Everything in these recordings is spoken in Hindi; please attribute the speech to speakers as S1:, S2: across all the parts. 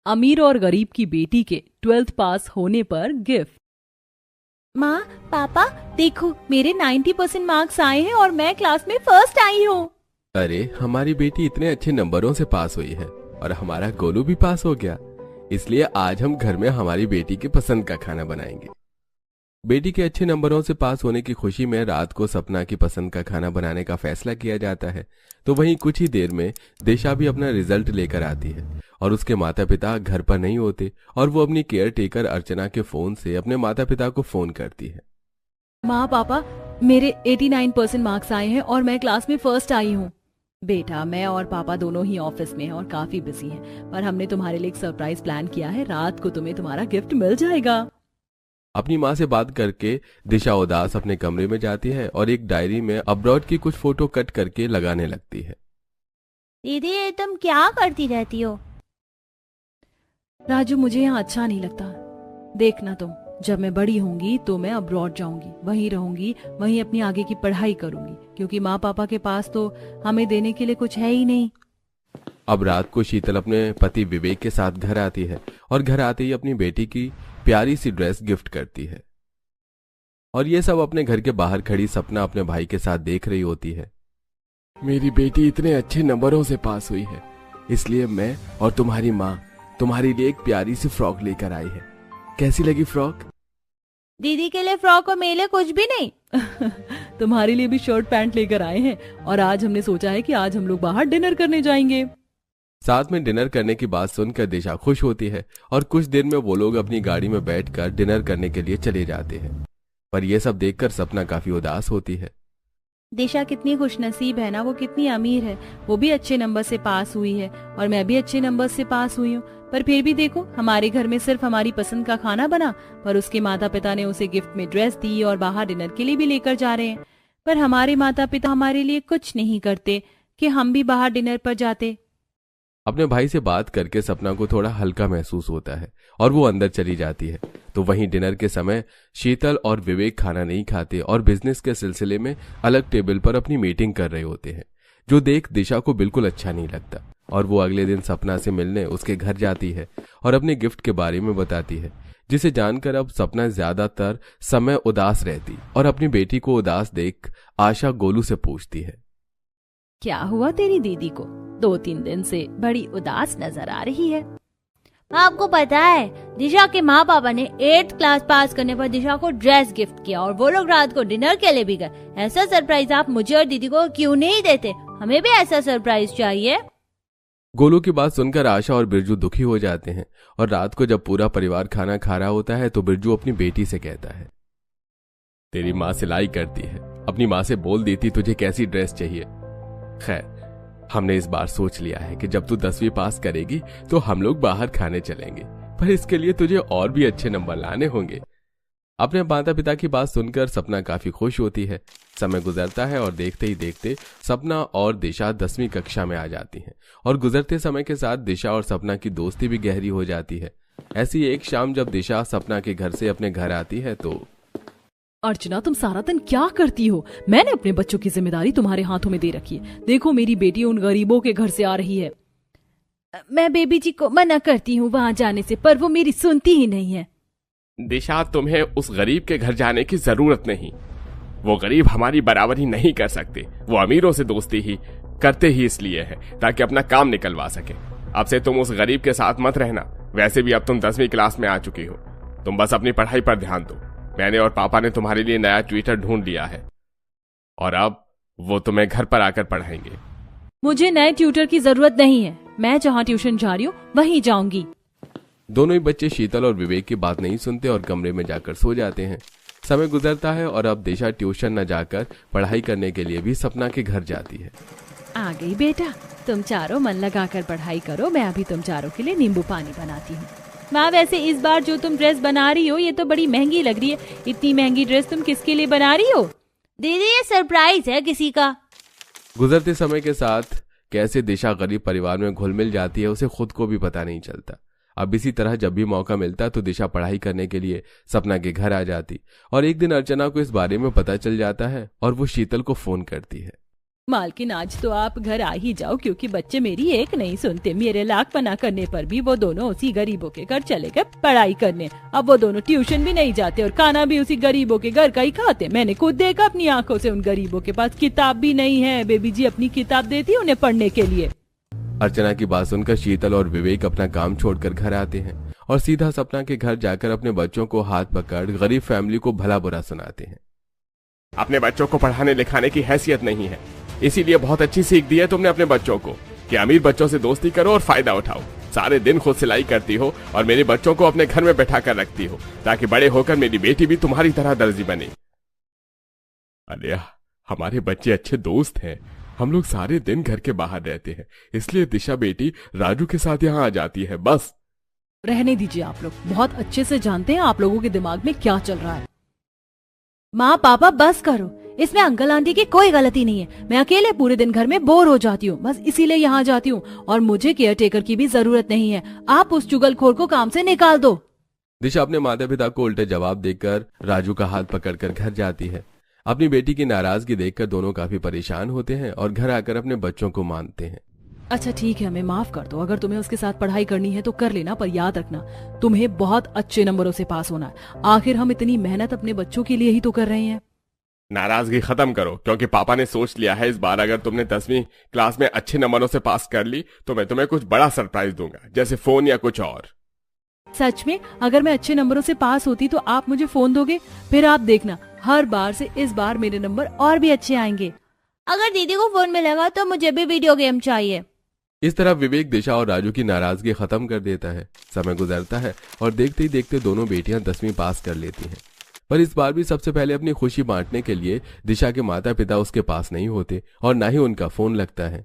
S1: अमीर और गरीब की बेटी के 12th पास होने पर गिफ्ट।
S2: माँ पापा देखो मेरे 90% मार्क्स आए हैं और मैं क्लास में फर्स्ट आई हूँ।
S3: अरे हमारी बेटी इतने अच्छे नंबरों से पास हुई है और हमारा गोलू भी पास हो गया, इसलिए आज हम घर में हमारी बेटी की पसंद का खाना बनाएंगे। बेटी के अच्छे नंबरों से पास होने की खुशी में रात को सपना की पसंद का खाना बनाने का फैसला किया जाता है। तो वहीं कुछ ही देर में दिशा भी अपना रिजल्ट लेकर आती है और उसके माता पिता घर पर नहीं होते और वो अपनी केयर टेकर अर्चना के फोन से अपने माता पिता को फोन करती है।
S1: माँ पापा मेरे 89% मार्क्स आए हैं और मैं क्लास में फर्स्ट आई हूँ। बेटा मैं और पापा दोनों ही ऑफिस में हैं और काफी बिजी हैं, पर हमने तुम्हारे लिए एक सरप्राइज प्लान किया है। रात को तुम्हें तुम्हारा गिफ्ट मिल जाएगा।
S3: अपनी माँ से बात करके दिशा उदास अपने कमरे में जाती है और एक डायरी में अब्रॉड की कुछ फोटो कट करके लगाने लगती है।
S2: दीदी ये तुम क्या करती रहती हो?
S1: राजू मुझे यहाँ अच्छा नहीं लगता। देखना तुम, जब मैं बड़ी होंगी तो मैं अब्रॉड जाऊंगी, वहीं रहूंगी, वहीं अपनी आगे की पढ़ाई करूंगी, क्योंकि माँ पापा के पास तो हमें देने के लिए कुछ है ही नहीं।
S3: अब रात को शीतल अपने पति विवेक के साथ घर आती है और घर आते ही अपनी बेटी की प्यारी सी ड्रेस गिफ्ट करती है और ये सब अपने घर के बाहर खड़ी सपना अपने भाई के साथ देख रही होती है। मेरी बेटी इतने अच्छे नंबरों से पास हुई है, इसलिए मैं और तुम्हारी माँ तुम्हारे लिए एक प्यारी सी फ्रॉक लेकर आई है। कैसी लगी फ्रॉक?
S2: दीदी के लिए फ्रॉक और मेरे लिए कुछ भी नहीं।
S1: तुम्हारे लिए भी शर्ट पैंट लेकर आए हैं और आज हमने सोचा है कि आज हम लोग बाहर डिनर करने जाएंगे।
S3: साथ में डिनर करने की बात सुनकर दिशा खुश होती है और कुछ देर में वो लोग अपनी गाड़ी में बैठकर डिनर करने के लिए चले जाते हैं। पर यह सब देखकर सपना काफी उदास होती है।
S2: दिशा कितनी खुशनसीब है ना, वो कितनी अमीर है, वो भी अच्छे नंबर से पास हुई है और मैं भी अच्छे नंबर से पास हुई हूँ। पर फिर भी देखो हमारे घर में सिर्फ हमारी पसंद का खाना बना, पर उसके माता पिता ने उसे गिफ्ट में ड्रेस दी और बाहर डिनर के लिए भी लेकर जा रहे हैं। पर हमारे माता पिता हमारे लिए कुछ नहीं करते कि हम भी बाहर डिनर पर जाते।
S3: अपने भाई से बात करके सपना को थोड़ा हल्का महसूस होता है और वो अंदर चली जाती है। तो वहीं डिनर के समय शीतल और विवेक खाना नहीं खाते और बिजनेस के सिलसिले में अलग टेबल पर अपनी मीटिंग कर रहे होते हैं, जो देख दिशा को बिल्कुल अच्छा नहीं लगता और वो अगले दिन सपना से मिलने उसके घर जाती है और अपने गिफ्ट के बारे में बताती है, जिसे जानकर अब सपना ज्यादातर समय उदास रहती और अपनी बेटी को उदास देख आशा गोलू से पूछती है,
S1: क्या हुआ तेरी दीदी को? 2-3 दिन से बड़ी उदास नजर आ रही है।
S2: आपको पता है दिशा के माँ पापा ने 8th क्लास पास करने पर दिशा को ड्रेस गिफ्ट किया और वो लोग रात को डिनर के लिए भी गए। ऐसा सरप्राइज आप मुझे और दीदी को क्यों नहीं देते? हमें भी ऐसा सरप्राइज चाहिए।
S3: गोलू की बात सुनकर आशा और बिरजू दुखी हो जाते हैं और रात को जब पूरा परिवार खाना खा रहा होता है तो बिरजू अपनी बेटी से कहता है, तेरी माँ सिलाई करती है, अपनी माँ से बोल देती तुझे कैसी ड्रेस चाहिए। खैर हमने इस बार सोच लिया है कि जब तू 10वीं पास करेगी तो हम लोग बाहर खाने चलेंगे, पर इसके लिए तुझे और भी अच्छे नंबर लाने होंगे। अपने माता पिता की बात सुनकर सपना काफी खुश होती है। समय गुजरता है और देखते ही देखते सपना और दिशा 10वीं कक्षा में आ जाती हैं और गुजरते समय के साथ दिशा और सपना की दोस्ती भी गहरी हो जाती है। ऐसी एक शाम जब दिशा सपना के घर से अपने घर आती है तो,
S1: अर्चना तुम सारा दिन क्या करती हो? मैंने अपने बच्चों की जिम्मेदारी तुम्हारे हाथों में दे रखी है। देखो मेरी बेटी उन गरीबों के घर से आ रही है।
S2: मैं बेबी जी को मना करती हूँ वहाँ जाने से, पर वो मेरी सुनती ही नहीं है।
S4: दिशा तुम्हें उस गरीब के घर जाने की जरूरत नहीं। वो गरीब हमारी बराबरी नहीं कर सकते। वो अमीरों से दोस्ती ही करते ही इसलिए है ताकि अपना काम निकलवा सके। अब से तुम उस गरीब के साथ मत रहना। वैसे भी अब तुम 10वीं क्लास में आ चुकी हो, तुम बस अपनी पढ़ाई पर ध्यान दो। मैंने और पापा ने तुम्हारे लिए नया ट्विटर ढूंढ लिया है और अब वो तुम्हें घर पर आकर पढ़ाएंगे।
S1: मुझे नए ट्यूटर की जरूरत नहीं है, मैं जहाँ ट्यूशन जा रही हूँ वहीं जाऊंगी।
S3: दोनों ही बच्चे शीतल और विवेक की बात नहीं सुनते और कमरे में जाकर सो जाते हैं। समय गुजरता है और अब दिशा ट्यूशन न जाकर पढ़ाई करने के लिए भी सपना के घर जाती है।
S1: आ गई बेटा, तुम चारों मन लगाकर पढ़ाई करो, मैं अभी तुम चारों के लिए नींबू पानी बनाती हूँ।
S2: माँ वैसे इस बार जो तुम ड्रेस बना रही हो ये तो बड़ी महंगी लग रही है। इतनी महंगी ड्रेस तुम किसके लिए बना रही हो? दीदी ये सरप्राइज है किसी का।
S3: गुजरते समय के साथ कैसे दिशा गरीब परिवार में घुल मिल जाती है उसे खुद को भी पता नहीं चलता। अब इसी तरह जब भी मौका मिलता तो दिशा पढ़ाई करने के लिए सपना के घर आ जाती और एक दिन अर्चना को इस बारे में पता चल जाता है और वो शीतल को फोन करती है।
S2: मालकिन आज तो आप घर आ ही जाओ, क्योंकि बच्चे मेरी एक नहीं सुनते। मेरे लाख मना करने पर भी वो दोनों उसी गरीबों के घर चले गए पढ़ाई करने। अब वो दोनों ट्यूशन भी नहीं जाते और खाना भी उसी गरीबों के घर का ही खाते। मैंने खुद देखा अपनी आंखों से, उन गरीबों के पास किताब भी नहीं है। बेबी जी अपनी किताब देती उन्हें पढ़ने के लिए।
S3: अर्चना की बात सुनकर शीतल और विवेक अपना काम छोड़कर घर आते हैं और सीधा सपना के घर जाकर अपने बच्चों को हाथ पकड़ गरीब फैमिली को भला बुरा सुनाते हैं।
S4: अपने बच्चों को पढ़ाने लिखाने की हैसियत नहीं है, इसीलिए बहुत अच्छी सीख दी है तुमने अपने बच्चों को कि अमीर बच्चों से दोस्ती करो और फायदा उठाओ। सारे दिन खुद सिलाई करती हो और मेरे बच्चों को अपने घर में बैठा कर रखती हो ताकि बड़े होकर मेरी बेटी भी तुम्हारी तरह दर्जी बने। अरे हमारे बच्चे अच्छे दोस्त हैं। हम लोग सारे दिन घर के बाहर रहते हैं, इसलिए दिशा बेटी राजू के साथ यहाँ आ जाती है। बस
S1: रहने दीजिए, आप लोग बहुत अच्छे से जानते हैं आप लोगों के दिमाग में क्या चल रहा है।
S2: माँ पापा बस करो, इसमें अंकल आंटी की कोई गलती नहीं है। मैं अकेले पूरे दिन घर में बोर हो जाती हूँ, बस इसीलिए यहाँ जाती हूँ और मुझे केयर टेकर की भी जरूरत नहीं है। आप उस चुगलखोर को काम से निकाल दो।
S3: दिशा अपने माता पिता को उल्टे जवाब देकर राजू का हाथ पकड़कर घर जाती है। अपनी बेटी की नाराजगी देखकर दोनों काफी परेशान होते हैं और घर आकर अपने बच्चों को मानते हैं।
S1: अच्छा ठीक है, हमें माफ कर दो। अगर तुम्हें उसके साथ पढ़ाई करनी है तो कर लेना, पर याद रखना तुम्हें बहुत अच्छे नंबरों से पास होना है। आखिर हम इतनी मेहनत अपने बच्चों के लिए ही तो कर रहे हैं।
S4: नाराजगी खत्म करो, क्योंकि पापा ने सोच लिया है इस बार अगर तुमने 10वीं क्लास में अच्छे नंबरों से पास कर ली तो मैं तुम्हें कुछ बड़ा सरप्राइज दूंगा, जैसे फोन या कुछ और।
S1: सच में? अगर मैं अच्छे नंबरों से पास होती तो आप मुझे फोन दोगे? फिर आप देखना, हर बार से इस बार मेरे नंबर और भी अच्छे आएंगे।
S2: अगर दीदी को फोन मिलेगा तो मुझे भी वीडियो गेम चाहिए।
S3: इस तरह विवेक दिशा और राजू की नाराजगी खत्म कर देता है। समय गुजरता है और देखते ही देखते दोनों बेटियां 10वीं पास कर लेती हैं। पर इस बार भी सबसे पहले अपनी खुशी बांटने के लिए दिशा के माता पिता उसके पास नहीं होते और ना ही उनका फोन लगता है।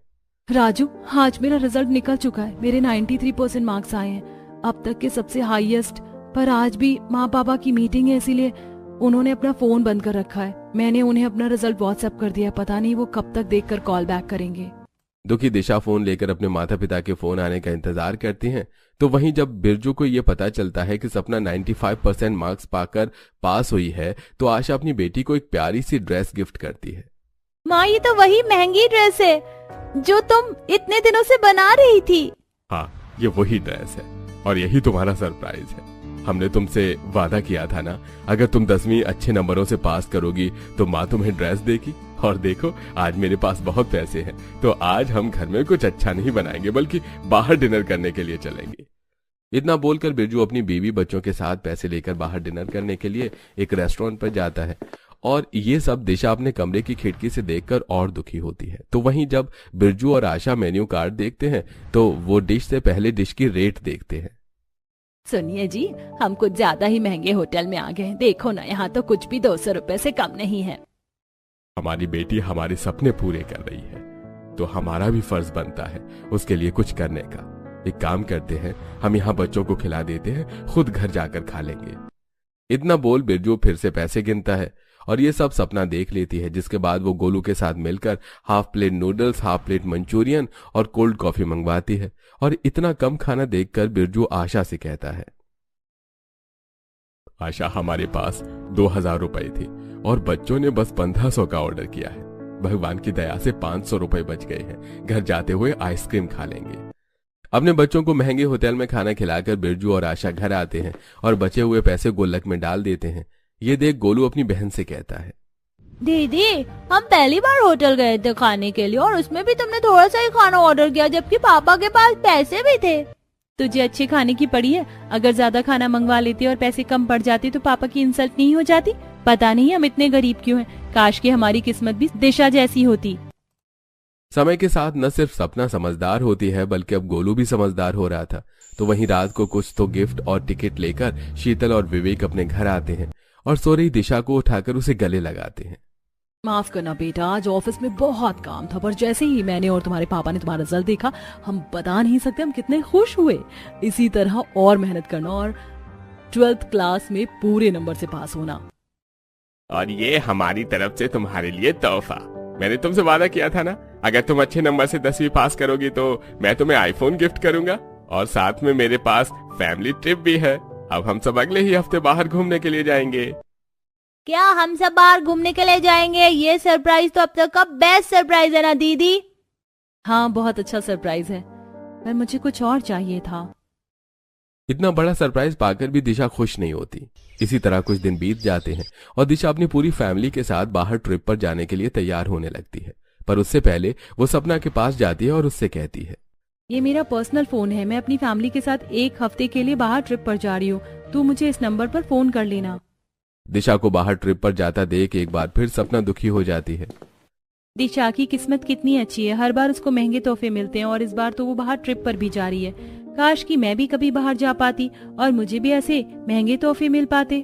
S1: राजू, आज मेरा रिजल्ट निकल चुका है। मेरे 93% मार्क्स आए हैं, अब तक के सबसे हाईएस्ट। पर आज भी माँ पापा की मीटिंग है, इसीलिए उन्होंने अपना फोन बंद कर रखा है। मैंने उन्हें अपना रिजल्ट व्हाट्सएप कर दिया, पता नहीं वो कब तक देखकर कॉल बैक करेंगे।
S3: दुखी दिशा फोन लेकर अपने माता पिता के फोन आने का इंतजार करती हैं। तो वहीं जब बिरजू को ये पता चलता है कि सपना 95% मार्क्स पाकर पास हुई है तो आशा अपनी बेटी को एक प्यारी सी ड्रेस गिफ्ट करती है।
S2: माँ, ये तो वही महंगी ड्रेस है जो तुम इतने दिनों से बना रही थी।
S3: हाँ, ये वही ड्रेस है और यही तुम्हारा सरप्राइज है। हमने तुमसे वादा किया था ना, अगर तुम 10वीं अच्छे नंबरों से पास करोगी तो माँ तुम्हें ड्रेस देगी। और देखो, आज मेरे पास बहुत पैसे हैं, तो आज हम घर में कुछ अच्छा नहीं बनाएंगे बल्कि बाहर डिनर करने के लिए चलेंगे। इतना बोलकर बिरजू अपनी बीवी बच्चों के साथ पैसे लेकर बाहर डिनर करने के लिए एक रेस्टोरेंट पर जाता है और ये सब दिशा अपने कमरे की खिड़की से देखकर और दुखी होती है। तो वहीं जब बिरजू और आशा मेन्यू कार्ड देखते हैं तो वो डिश से पहले डिश की रेट देखते हैं।
S2: सुनिए जी, हम कुछ ज्यादा ही महंगे होटल में आ गए। देखो ना, यहाँ तो कुछ भी 200 रुपए से कम नहीं है।
S3: हमारी बेटी हमारे सपने पूरे कर रही है तो हमारा भी फर्ज बनता है उसके लिए कुछ करने का। एक काम करते हैं, हम यहाँ बच्चों को खिला देते हैं, खुद घर जाकर खा लेंगे। इतना बोल बिरजू फिर से पैसे गिनता है और ये सब सपना देख लेती है, जिसके बाद वो गोलू के साथ मिलकर half plate noodles, half plate Manchurian और कोल्ड कॉफी मंगवाती है। और इतना कम खाना देखकर बिरजू आशा से कहता है, आशा, हमारे पास 2000 रुपए थे और बच्चों ने बस 1500 का ऑर्डर किया है। भगवान की दया से 500 रुपए बच गए हैं। घर जाते हुए आइसक्रीम खा लेंगे। अपने बच्चों को महंगे होटल में खाना खिलाकर बिरजू और आशा घर आते हैं और बचे हुए पैसे गुल्लक में डाल देते हैं। ये देख गोलू अपनी बहन से कहता है,
S2: दीदी, हम पहली बार होटल गए थे खाने के लिए और उसमें भी तुमने थोड़ा सा ही खाना ऑर्डर किया, जबकि पापा के पास पैसे भी थे।
S1: तुझे अच्छे खाने की पड़ी है? अगर ज्यादा खाना मंगवा लेती और पैसे कम पड़ जाते तो पापा की इंसल्ट नहीं हो जाती? पता नहीं हम इतने गरीब क्यों हैं। काश कि हमारी किस्मत भी दिशा जैसी होती।
S3: समय के साथ न सिर्फ सपना समझदार होती है बल्कि अब गोलू भी समझदार हो रहा था। तो वहीं रात को कुछ तो गिफ्ट और टिकट लेकर शीतल और विवेक अपने घर आते हैं और सो रही दिशा को उठाकर उसे गले लगाते हैं।
S1: माफ करना बेटा, आज ऑफिस में बहुत काम था, पर जैसे ही मैंने और तुम्हारे पापा ने तुम्हारा रिजल्ट देखा, हम बता नहीं सकते हम कितने खुश हुए। इसी तरह और मेहनत करना और 12th क्लास में पूरे नंबर से पास होना।
S4: और ये हमारी तरफ से तुम्हारे लिए तोहफा। मैंने तुमसे वादा किया था ना, अगर तुम अच्छे नंबर से 10वीं पास करोगी तो मैं तुम्हें आईफोन गिफ्ट करूंगा और साथ में मेरे पास फैमिली ट्रिप भी है। अब हम सब अगले ही हफ्ते बाहर घूमने के लिए जाएंगे।
S2: क्या हम सब बाहर घूमने के लिए जाएंगे? ये सरप्राइज तो अब तक का बेस्ट सरप्राइज है ना दीदी?
S1: हाँ, बहुत अच्छा सरप्राइज है, पर मुझे कुछ और चाहिए था।
S3: इतना बड़ा सरप्राइज पाकर भी दिशा खुश नहीं होती। इसी तरह कुछ दिन बीत जाते हैं और दिशा अपनी पूरी फैमिली के साथ बाहर ट्रिप पर जाने के लिए तैयार होने लगती है। पर उससे पहले वो सपना के पास जाती है और उससे कहती है,
S1: ये मेरा पर्सनल फोन है, मैं अपनी फैमिली के साथ 1 हफ्ते के लिए बाहर ट्रिप पर जा रही हूँ, तू मुझे इस नंबर पर फोन कर लेना।
S3: दिशा को बाहर ट्रिप पर जाता देख एक बार फिर सपना दुखी हो जाती है।
S1: दिशा की किस्मत कितनी अच्छी है, हर बार उसको महंगे तोहफे मिलते हैं और इस बार तो वो बाहर ट्रिप पर भी जा रही है। काश कि मैं भी कभी बाहर जा पाती और मुझे भी ऐसे महंगे तोहफे मिल पाते।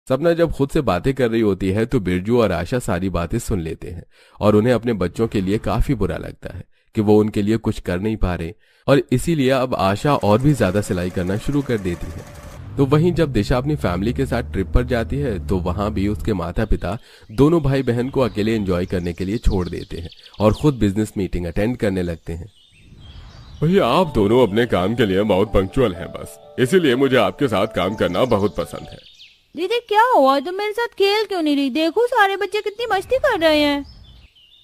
S3: सपना जब खुद से बातें कर रही होती है तो बिरजू और आशा सारी बातें सुन लेते हैं और उन्हें अपने बच्चों के लिए काफी बुरा लगता है कि वो उनके लिए कुछ कर नहीं पा रहे और इसीलिए अब आशा और भी ज्यादा सिलाई करना शुरू कर देती है। तो वहीं जब दिशा अपनी फैमिली के साथ ट्रिप पर जाती है तो वहां भी उसके माता पिता दोनों भाई बहन को अकेले एंजॉय करने के लिए छोड़ देते हैं और खुद बिजनेस मीटिंग अटेंड करने लगते हैं।
S4: भैया आप दोनों अपने काम के लिए बहुत पंक्चुअल हैं, बस इसीलिए मुझे आपके साथ काम करना बहुत पसंद है।
S2: दीदी क्या हुआ, तुम मेरे साथ खेल क्यों नहीं रही? देखो सारे बच्चे कितनी मस्ती कर रहे हैं।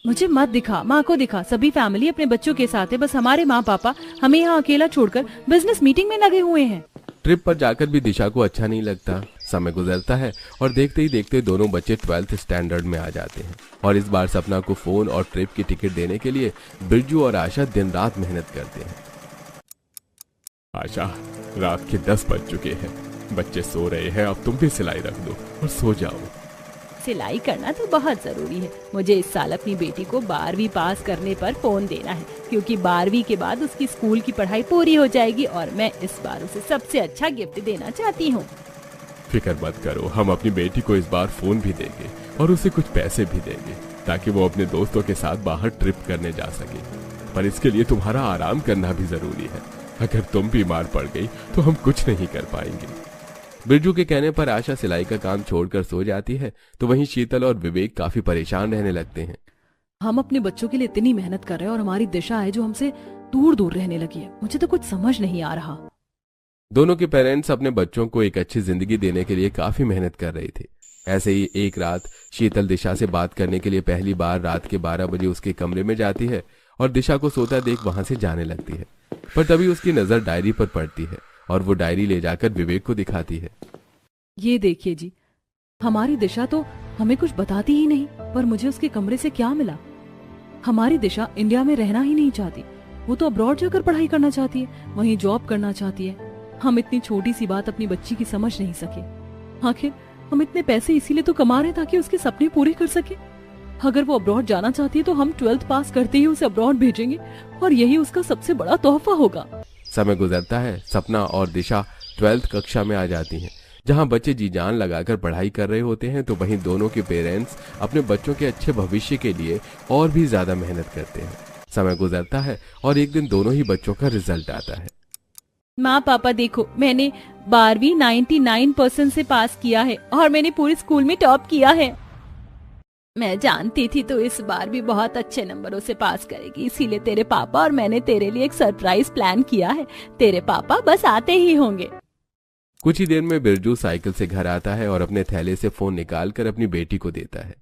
S1: मुझे मत दिखा, माँ को दिखा, सभी फैमिली अपने बच्चों के साथ है, बस हमारे माँ पापा हमें यहाँ अकेला छोड़कर बिजनेस मीटिंग में लगे हुए हैं।
S3: ट्रिप पर जाकर भी दिशा को अच्छा नहीं लगता। समय गुजरता है और देखते ही देखते दोनों बच्चे 12th स्टैंडर्ड में आ जाते हैं और इस बार सपना को फोन और ट्रिप की टिकट देने के लिए बिरजू और आशा दिन रात मेहनत करते हैं।
S4: आशा, रात के 10 बज चुके हैं, बच्चे सो रहे हैं, अब तुम भी सिलाई रख दो और सो जाओ।
S1: सिलाई करना तो बहुत जरूरी है, मुझे इस साल अपनी बेटी को 12वीं पास करने पर फोन देना है क्योंकि 12वीं के बाद उसकी स्कूल की पढ़ाई पूरी हो जाएगी और मैं इस बार उसे सबसे अच्छा गिफ्ट देना चाहती हूँ।
S4: फिक्र मत करो, हम अपनी बेटी को इस बार फोन भी देंगे और उसे कुछ पैसे भी देंगे ताकि वो अपने दोस्तों के साथ बाहर ट्रिप करने जा सके। पर इसके लिए तुम्हारा आराम करना भी जरूरी है, अगर तुम बीमार पड़ गई तो हम कुछ नहीं कर पाएंगे।
S3: बिरजू के कहने पर आशा सिलाई का काम छोड़कर सो जाती है तो वहीं शीतल और विवेक काफी परेशान रहने लगते हैं।
S1: हम अपने बच्चों के लिए इतनी मेहनत कर रहे हैं और हमारी दिशा है जो हमसे दूर दूर रहने लगी है, मुझे तो कुछ समझ नहीं आ रहा।
S3: दोनों के पेरेंट्स अपने बच्चों को एक अच्छी जिंदगी देने के लिए काफी मेहनत कर रहे थे। ऐसे ही एक रात शीतल दिशा से बात करने के लिए पहली बार रात के 12 बजे उसके कमरे में जाती है और दिशा को सोता देख वहां से जाने लगती है। पर तभी उसकी नजर डायरी पर पड़ती है और वो डायरी ले जाकर विवेक को दिखाती है।
S1: ये देखिए जी, हमारी दिशा तो हमें कुछ बताती ही नहीं, पर मुझे उसके कमरे से क्या मिला? हमारी दिशा इंडिया में रहना ही नहीं चाहती, वो तो अब्रॉड जाकर पढ़ाई करना चाहती है, वहीं जॉब करना चाहती है। हम इतनी छोटी सी बात अपनी बच्ची की समझ नहीं सके। आखिर हम इतने पैसे इसीलिए तो कमा रहे ताकि उसके सपने पूरे कर सके। अगर वो अब्रॉड जाना चाहती है तो हम 12th पास करते ही उसे अब्रॉड भेजेंगे और यही उसका सबसे बड़ा तोहफा होगा।
S3: समय गुजरता है, सपना और दिशा 12th कक्षा में आ जाती हैं। जहां बच्चे जी जान लगाकर पढ़ाई कर रहे होते हैं तो वहीं दोनों के पेरेंट्स अपने बच्चों के अच्छे भविष्य के लिए और भी ज्यादा मेहनत करते हैं। समय गुजरता है और एक दिन दोनों ही बच्चों का रिजल्ट आता है।
S1: माँ पापा देखो, मैंने 12वीं 99% से पास किया है और मैंने पूरे स्कूल में टॉप किया है। मैं जानती थी तो इस बार भी बहुत अच्छे नंबरों से पास करेगी, इसीलिए तेरे पापा और मैंने तेरे लिए एक सरप्राइज प्लान किया है। तेरे पापा बस आते ही होंगे।
S3: कुछ ही देर में बिरजू साइकिल से घर आता है और अपने थैले से फोन निकालकर अपनी बेटी को देता है।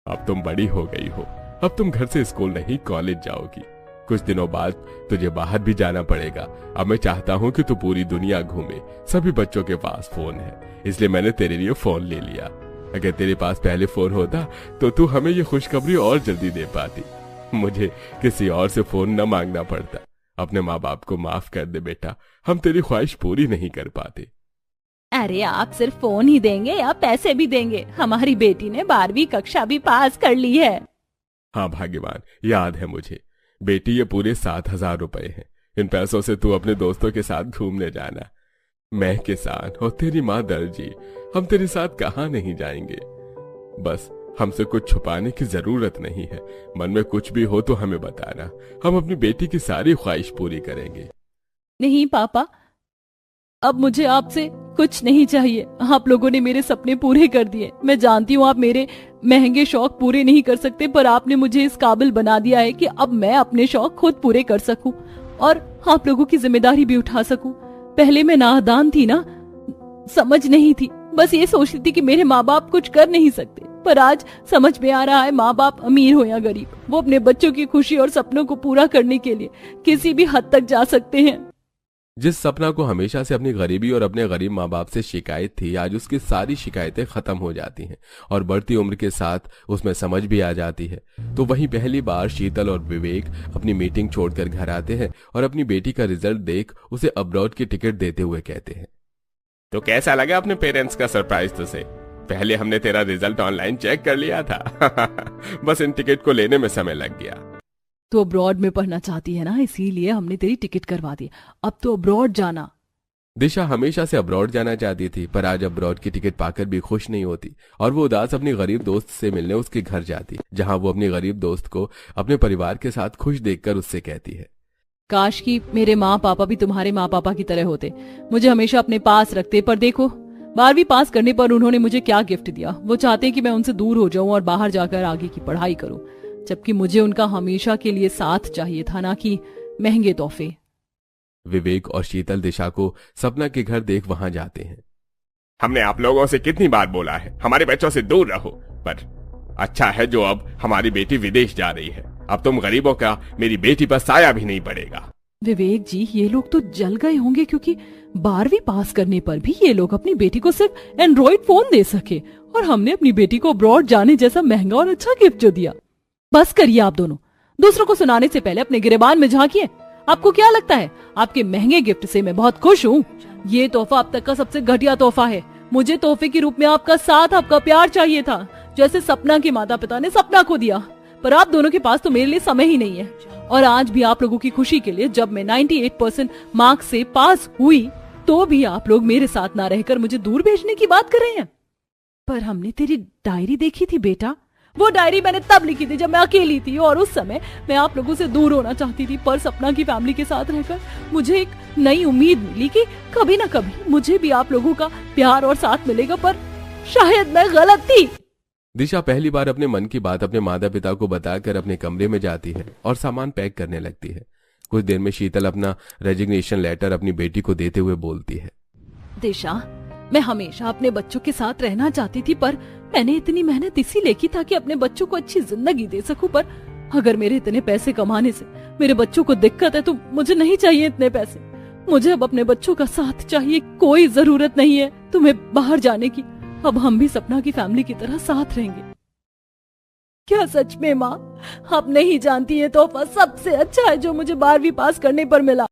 S4: अब तुम बड़ी हो गई हो, अब तुम घर से स्कूल नहीं कॉलेज जाओगी। कुछ दिनों बाद तुझे बाहर भी जाना पड़ेगा। अब मैं चाहता हूँ कि तू पूरी दुनिया घूमे। सभी बच्चों के पास फोन है, इसलिए मैंने तेरे लिए फोन ले लिया। अगर तेरे पास पहले फोन होता तो तू हमें ये खुशखबरी और जल्दी दे पाती, मुझे किसी और से फोन न मांगना पड़ता। अपने माँ बाप को माफ कर दे बेटा, हम तेरी ख्वाहिश पूरी नहीं कर पाते।
S1: अरे आप सिर्फ फोन ही देंगे या पैसे भी देंगे? हमारी बेटी ने 12वीं कक्षा भी पास कर ली है।
S4: हाँ भाग्यवान, याद है मुझे। बेटी ये पूरे 7,000 रुपए हैं। इन पैसों से तू अपने दोस्तों के साथ घूमने जाना। मैं किसान और तेरी माँ दर्जी, हम तेरे साथ कहाँ नहीं जाएंगे। बस हमसे कुछ छुपाने की जरूरत नहीं है। मन में कुछ भी हो तो हमें बताना, हम अपनी बेटी की सारी ख्वाहिश पूरी करेंगे।
S1: नहीं पापा, अब मुझे आपसे कुछ नहीं चाहिए। आप लोगों ने मेरे सपने पूरे कर दिए। मैं जानती हूँ आप मेरे महंगे शौक पूरे नहीं कर सकते, पर आपने मुझे इस काबिल बना दिया है कि अब मैं अपने शौक खुद पूरे कर सकूं और आप लोगों की जिम्मेदारी भी उठा सकूं। पहले मैं नादान थी ना, समझ नहीं थी,
S2: बस ये सोचती थी कि मेरे माँ बाप कुछ कर नहीं सकते, पर आज समझ में आ रहा है माँ बाप अमीर हो या गरीब, वो अपने बच्चों की खुशी और सपनों को पूरा करने के लिए किसी भी हद तक जा सकते हैं।
S3: जिस सपना को हमेशा से अपनी गरीबी और अपने गरीब माँ बाप से शिकायत थी, आज उसकी सारी शिकायतें खत्म हो जाती हैं और बढ़ती उम्र के साथ उसमें समझ भी आ जाती है। तो वहीं पहली बार शीतल और विवेक अपनी मीटिंग छोड़कर घर आते हैं और अपनी बेटी का रिजल्ट देख उसे अब्रॉड की टिकट देते हुए कहते हैं,
S4: तो कैसा लगा अपने पेरेंट्स का सरप्राइज तुझे? पहले हमने तेरा रिजल्ट ऑनलाइन चेक कर लिया था बस इन टिकट को लेने में समय लग गया।
S1: तो अब्रॉड में पढ़ना चाहती है ना, इसीलिए हमने तेरी टिकट करवा दी, अब तो अब्रॉड जाना।
S3: दिशा हमेशा से अब्रॉड जाना चाहती थी, पर आज अब्रॉड की टिकट पाकर भी खुश नहीं होती और वो उदास अपनी गरीब दोस्त से मिलने उसके घर जाती, जहां वो अपनी गरीब दोस्त को अपने परिवार के साथ खुश देखकर उससे कहती है,
S1: काश कि मेरे माँ पापा भी तुम्हारे माँ पापा की तरह होते, मुझे हमेशा अपने पास रखते। पर देखो 12वीं पास करने पर उन्होंने मुझे क्या गिफ्ट दिया। वो चाहते हैं कि मैं उनसे दूर हो जाऊं और बाहर जाकर आगे की पढ़ाई करूं, जबकि मुझे उनका हमेशा के लिए साथ चाहिए था, ना कि महंगे तोहफे।
S3: विवेक और शीतल दिशा को सपना के घर देख वहां जाते हैं।
S4: हमने आप लोगों से कितनी बार बोला है हमारे बच्चों से दूर रहो, पर अच्छा है जो अब हमारी बेटी विदेश जा रही है। अब तुम गरीबों का मेरी बेटी पर साया भी नहीं पड़ेगा।
S1: विवेक जी, ये लोग तो जल गए होंगे, क्योंकि 12वीं पास करने पर भी ये लोग अपनी बेटी को सिर्फ एंड्रॉइड फोन दे सके और हमने अपनी बेटी को अब्रॉड जाने जैसा महंगा और अच्छा गिफ्ट जो दिया। बस करिए आप दोनों, दूसरों को सुनाने से पहले अपने गिरेबान में झांकिए। आपको क्या लगता है आपके महंगे गिफ्ट से मैं बहुत खुश हूँ? ये तोहफा अब तक का सबसे घटिया तोहफा है। मुझे तोहफे के रूप में आपका साथ, आपका प्यार चाहिए था, जैसे सपना के माता पिता ने सपना को दिया। पर आप दोनों के पास तो मेरे लिए समय ही नहीं है। और आज भी आप लोगों की खुशी के लिए जब मैं 98% मार्क्स से पास हुई, तो भी आप लोग मेरे साथ ना रहकर मुझे दूर भेजने की बात कर रहे हैं। पर हमने तेरी डायरी देखी थी बेटा, वो डायरी मैंने तब लिखी थी जब मैं अकेली थी और उस समय मैं आप लोगों से दूर होना चाहती थी। पर सपना की फैमिली के साथ रहकर मुझे एक नई उम्मीद मिली कि कभी ना कभी मुझे भी आप लोगों का प्यार और साथ मिलेगा, पर शायद मैं गलत थी।
S3: दिशा पहली बार अपने मन की बात अपने माता पिता को बताकर अपने कमरे में जाती है और सामान पैक करने लगती है। कुछ देर में शीतल अपना रेजिग्नेशन लेटर अपनी बेटी को देते हुए बोलती है,
S1: दिशा, मैं हमेशा अपने बच्चों के साथ रहना चाहती थी, पर मैंने इतनी मेहनत इसीलिए की ताकि अपने बच्चों को अच्छी जिंदगी दे सकूं। पर अगर मेरे इतने पैसे कमाने से मेरे बच्चों को दिक्कत है तो मुझे नहीं चाहिए इतने पैसे। मुझे अब अपने बच्चों का साथ चाहिए। कोई जरूरत नहीं है तुम्हें बाहर जाने की। अब हम भी सपना की फैमिली की तरह साथ रहेंगे। क्या सच में माँ आप नहीं जानती है तोहफा सबसे अच्छा है जो मुझे 12वीं पास करने पर मिला?